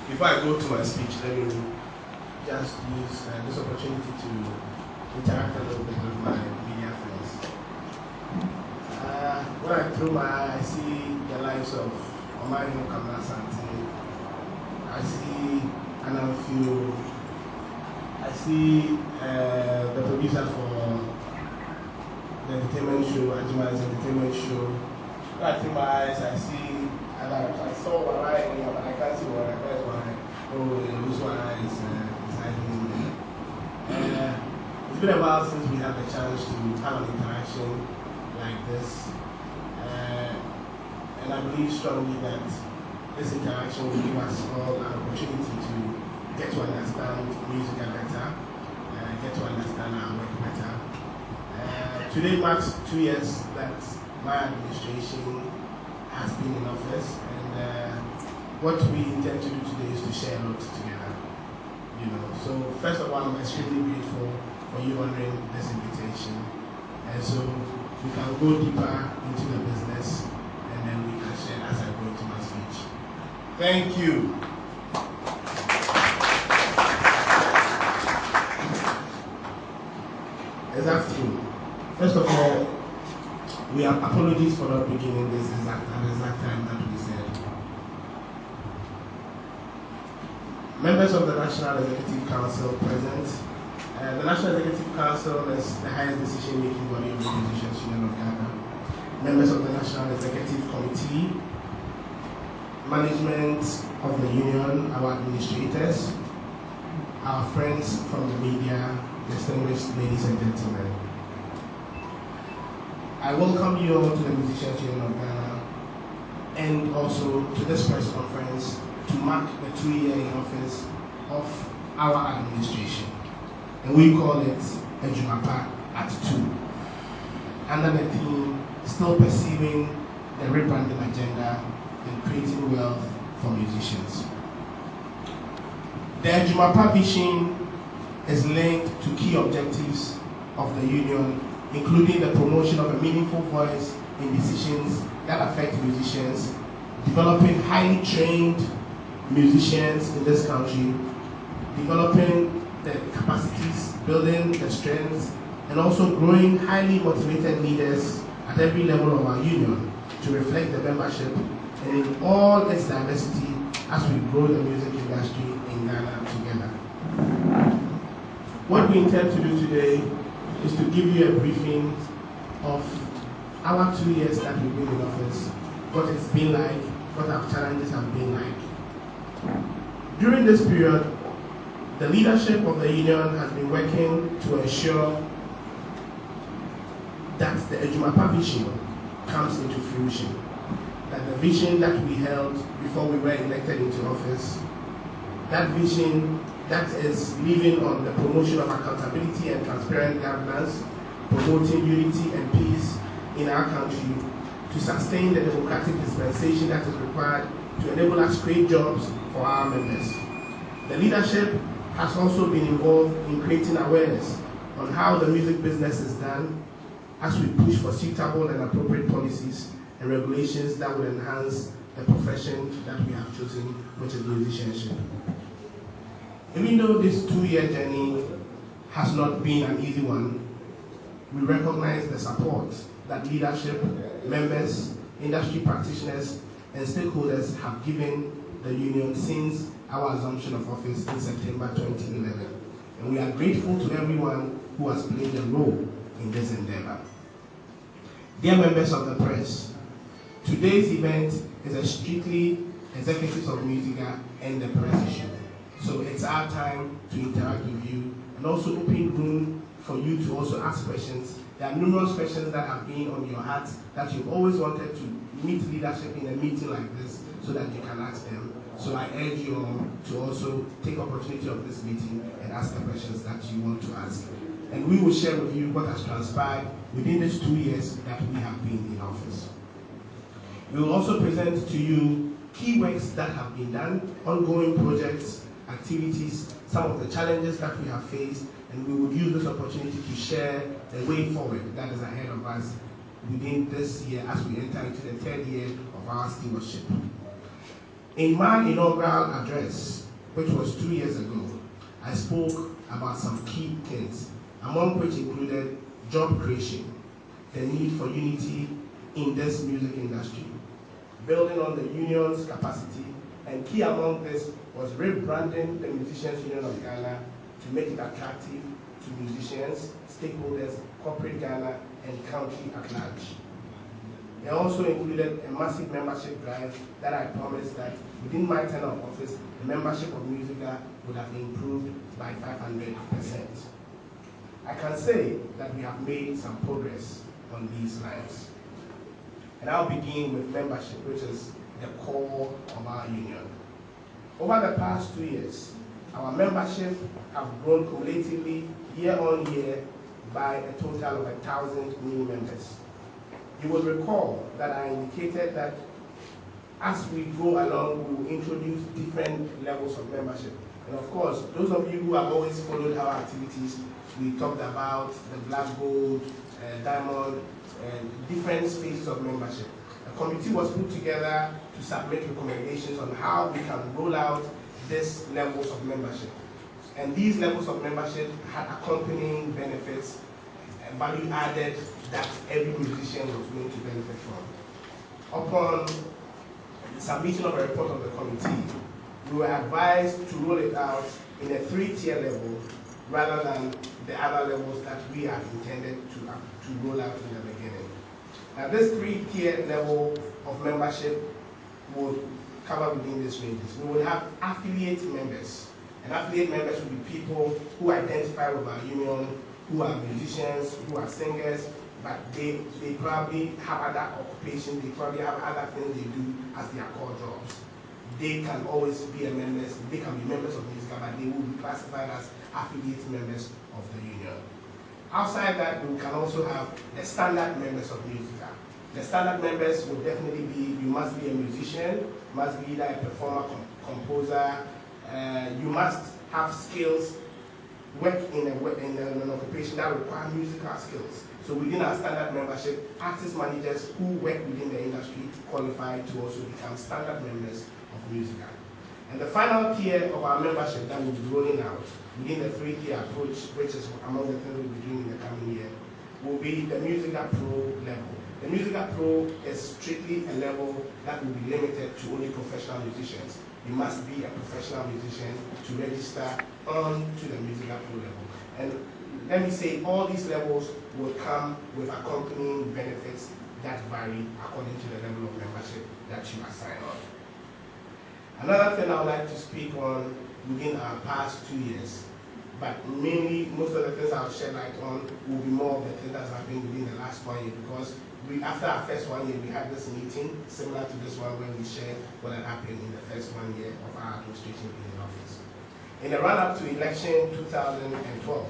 Before I go to my speech, let me just use this opportunity to interact a little bit with my media friends. When I through my eye, I see the lives of Omario Kamala Santi. I see Anna Few. I see the producer for the entertainment show, Ajumapa's entertainment show. When I through my eyes, I see, and I saw one eye, but I can't see one eye. Where's one eye? Oh, this one eye is hiding there. It's been a while since we had the chance to have an interaction like this. And I believe strongly that this interaction will give us all an opportunity to get to understand MUSIGA better, get to understand our work better. Today marks 2 years that my administration has been in office, and what we intend to do today is to share a lot together. So first of all, I'm extremely grateful for you honoring this invitation, and so we can go deeper into the business, and then we can share as I go into my speech. Thank you. Is that true? First of all, we have apologies for not beginning this at the exact time that we said. Members of the National Executive Council present. The National Executive Council is the highest decision-making body of the Musicians Union of Ghana. Members of the National Executive Committee, management of the union, our administrators, our friends from the media, distinguished ladies and gentlemen. I welcome you all to the Musicians Union of Ghana and also to this press conference to mark the 2-year in office of our administration. And we call it Ajumapa at 2. Under the theme, still pursuing the rebranding agenda and creating wealth for musicians. The Ajumapa vision is linked to key objectives of the union, including the promotion of a meaningful voice in decisions that affect musicians, developing highly trained musicians in this country, developing the capacities, building the strengths, and also growing highly motivated leaders at every level of our union to reflect the membership and in all its diversity as we grow the music industry in Ghana together. What we intend to do today is to give you a briefing of our 2 years that we've been in office, what it's been like, what our challenges have been like. During this period, the leadership of the union has been working to ensure that the Ajumapa vision comes into fruition. That the vision that we held before we were elected into office, that vision that is living on the promotion of accountability and transparent governance, promoting unity and peace in our country, to sustain the democratic dispensation that is required to enable us to create jobs for our members. The leadership has also been involved in creating awareness on how the music business is done as we push for suitable and appropriate policies and regulations that will enhance the profession that we have chosen, which is musicianship. Even though this 2-year journey has not been an easy one, we recognize the support that leadership, members, industry practitioners, and stakeholders have given the union since our assumption of office in September 2011. And we are grateful to everyone who has played a role in this endeavor. Dear members of the press, today's event is a strictly executives of MUSIGA and the press issue. So it's our time to interact with you and also open room for you to also ask questions. There are numerous questions that have been on your heart that you've always wanted to meet leadership in a meeting like this so that you can ask them. So I urge you all to also take opportunity of this meeting and ask the questions that you want to ask. And we will share with you what has transpired within these 2 years that we have been in office. We will also present to you key works that have been done, ongoing projects, activities, some of the challenges that we have faced, and we would use this opportunity to share the way forward that is ahead of us within this year as we enter into the 3rd year of our stewardship. In my inaugural address, which was 2 years ago, I spoke about some key things, among which included job creation, the need for unity in this music industry, building on the union's capacity, and key among this was rebranding the Musicians Union of Ghana to make it attractive to musicians, stakeholders, corporate Ghana, and country at large. It also included a massive membership drive that I promised that within my tenure of office, the membership of MUSIGA would have improved by 500%. I can say that we have made some progress on these lines. And I'll begin with membership, which is the core of our union. Over the past 2 years, our membership have grown cumulatively year on year by a total of 1,000 new members. You will recall that I indicated that as we go along, we will introduce different levels of membership. And of course, those of you who have always followed our activities, we talked about the black, gold, diamond, and different phases of membership. A committee was put together to submit recommendations on how we can roll out these levels of membership. And these levels of membership had accompanying benefits, value added that every musician was going to benefit from. Upon the submission of a report of the committee, we were advised to roll it out in a 3-tier level rather than the other levels that we had intended to roll out in the beginning. Now this 3-tier level of membership would cover within these ranges. We would have affiliate members. And affiliate members would be people who identify with our union, who are musicians, who are singers, but they probably have other occupations, they probably have other things they do as their core jobs. They can always be members, they can be members of MUSIGA, but they will be classified as affiliate members of the union. Outside that, we can also have the standard members of MUSIGA. The standard members would definitely be, you must be a musician, you must be either a performer, composer, you must have skills, work in an occupation that requires musical skills. So within our standard membership, artist managers who work within the industry qualify to also become standard members of MUSIGA. And the final tier of our membership that we'll be rolling out within the 3-tier approach, which is among the things we'll be doing in the coming year, will be the MUSIGA Pro level. The MUSIGA Pro is strictly a level that will be limited to only professional musicians. You must be a professional musician to register on to the MUSIGA Pro level. And let me say, all these levels will come with accompanying benefits that vary according to the level of membership that you assign on. Another thing I would like to speak on within our past 2 years, but mainly most of the things I'll shed light on will be more of the things that's happened within the last 1 year, because after our first 1 year, we had this meeting similar to this one where we shared what had happened in the first 1 year of our administration in the office. In the run-up to election 2012,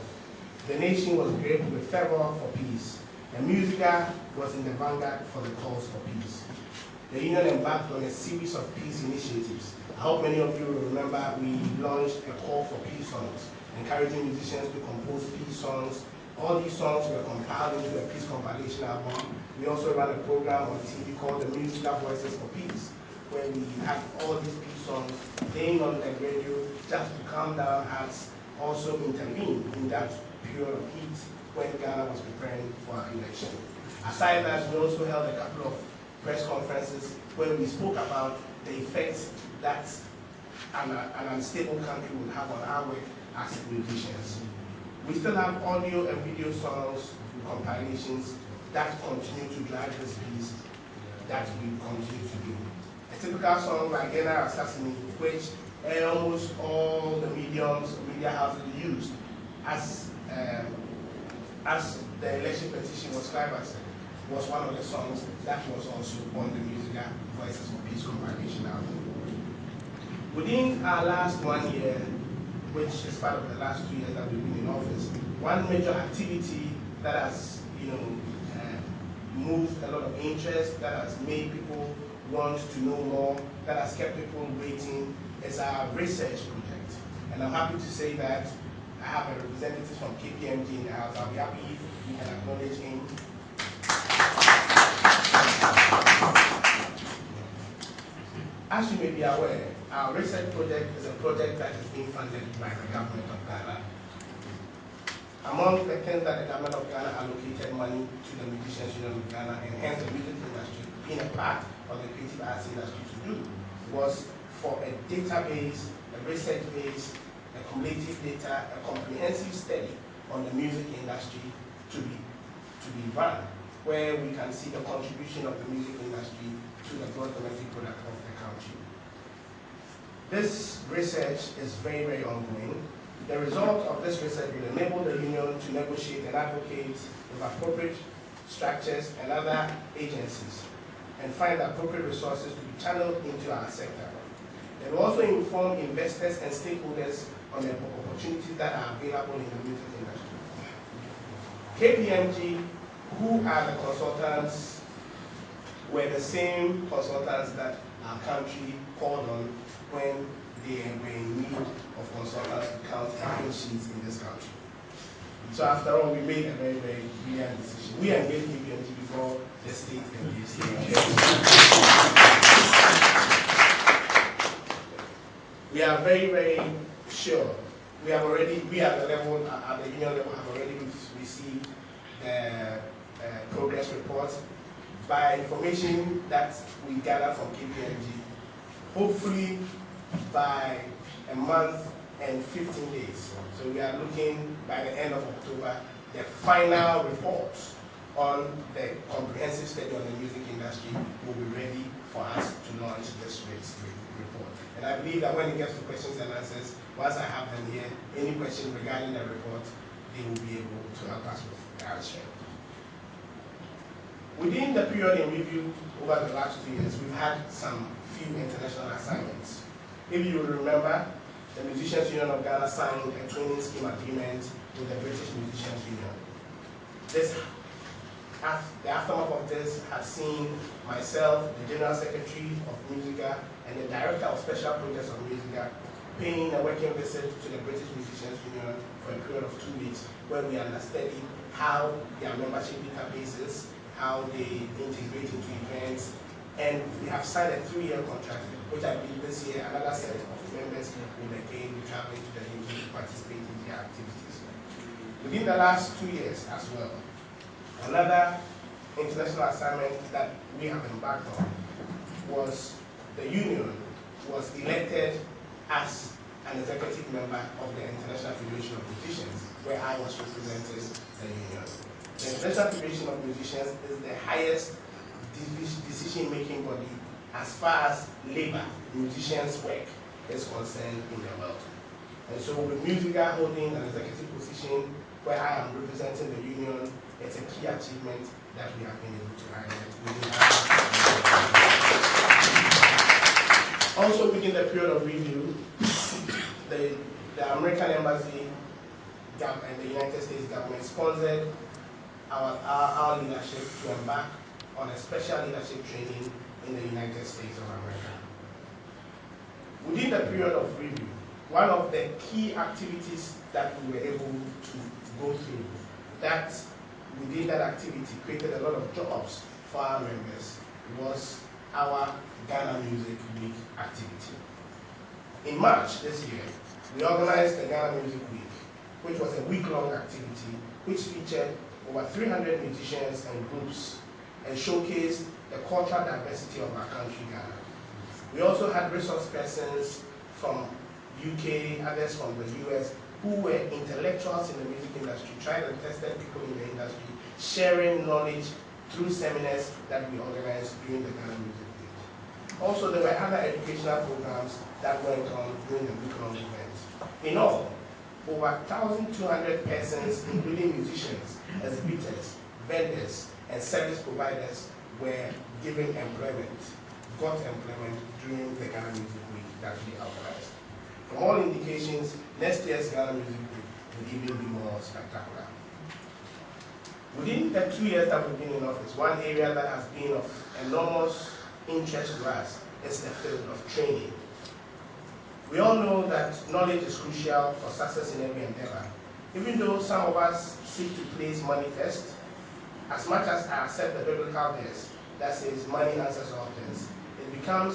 the nation was gripped with fervor for peace, and MUSIGA was in the vanguard for the calls for peace. The union embarked on a series of peace initiatives. I hope many of you will remember we launched a call for peace songs, encouraging musicians to compose peace songs. All these songs were compiled into a peace compilation album. We also ran a program on TV called the MUSIGA Voices for Peace, where we had all these peace songs playing on the radio just to calm down hearts, also intervene in that period of heat when Ghana was preparing for our election. Aside that, we also held a couple of press conferences where we spoke about the effects that an unstable country would have on our work as musicians. We still have audio and video songs, compilations that continue to drive this piece that we continue to do. A typical song like Ghana Assassin, which almost all the media houses used as the election petition was canvassed, was one of the songs that was also on the MUSIGA Voices for Peace compilation album. Within our last 1 year, which is part of the last 2 years that we've been in office, one major activity that has, moved a lot of interest, that has made people want to know more, that has kept people waiting, is our research project. And I'm happy to say that I have a representative from KPMG in the house. I'll be happy if we can acknowledge him. As you may be aware, our research project is a project that is being funded by the government of Ghana. Among the things that the government of Ghana allocated money to the Musicians Union of Ghana and hence the music industry being a part of the creative arts industry to do was for a database, a research base, a cumulative data, a comprehensive study on the music industry to be run, where we can see the contribution of the music industry to the gross domestic product of the country. This research is very, very ongoing. The result of this research will enable the union to negotiate and advocate with appropriate structures and other agencies and find appropriate resources to be channeled into our sector. It will also inform investors and stakeholders on the opportunities that are available in the music industry. KPMG, who are the consultants, were the same consultants that our country called on when they were in need of consultants to count the sheets in this country. So after all, we made a very, very brilliant decision. We engaged KPMG before the state engaged We are very, very sure. We at the level, at the union level, have already received the progress report. By information that we gather from KPMG, hopefully by a month and 15 days. So we are looking by the end of October, the final report on the comprehensive study on the music industry will be ready for us to launch this report. And I believe that when it gets to questions and answers, once I have them here, any questions regarding the report, they will be able to help us with the answer. Within the period in review over the last 2 years, we've had some few international assignments. If you remember, the Musicians Union of Ghana signed a training scheme agreement with the British Musicians Union. The aftermath of this has seen myself, the General Secretary of MUSIGA, and the Director of Special Projects of MUSIGA paying a working visit to the British Musicians Union for a period of 2 weeks, where we understudied how their membership databases, how they integrate into events, and we have signed a 3-year contract, which I believe this year another set of members will again be traveling to the UK to participate in their activities. Within the last 2 years as well, another international assignment that we have embarked on was the union was elected as an executive member of the International Federation of Musicians, where I was representing the union. The International Federation of Musicians is the highest decision-making body as far as labor, musicians' work is concerned in the world. And so with MUSIGA holding an executive position where I am representing the union, it's a key achievement that we have been able to highlight within our Also within the period of review, the American Embassy and the United States government sponsored our leadership to embark on a special leadership training in the United States of America. Within the period of review, one of the key activities that we were able to go through, that within that activity created a lot of jobs for our members, was our Ghana Music Week activity. In March this year, we organized the Ghana Music Week, which was a week-long activity which featured over 300 musicians and groups and showcased the cultural diversity of our country, Ghana. We also had resource persons from UK, others from the US, who were intellectuals in the music industry, tried and tested people in the industry, sharing knowledge through seminars that we organized during the Ghana Music Week. Also, there were other educational programs that went on during the week-long event. In all, over 1,200 persons, including musicians, exhibitors, vendors, and service providers were given employment, got employment during the Ghana Music Week that we organized. From all indications, next year's Ghana Music Week will even be more spectacular. Within the 2 years that we've been in office, one area that has been of enormous interest to us is the field of training. We all know that knowledge is crucial for success in every endeavor. Even though some of us seek to place money first, as much as I accept the biblical verse that says money answers all things, it becomes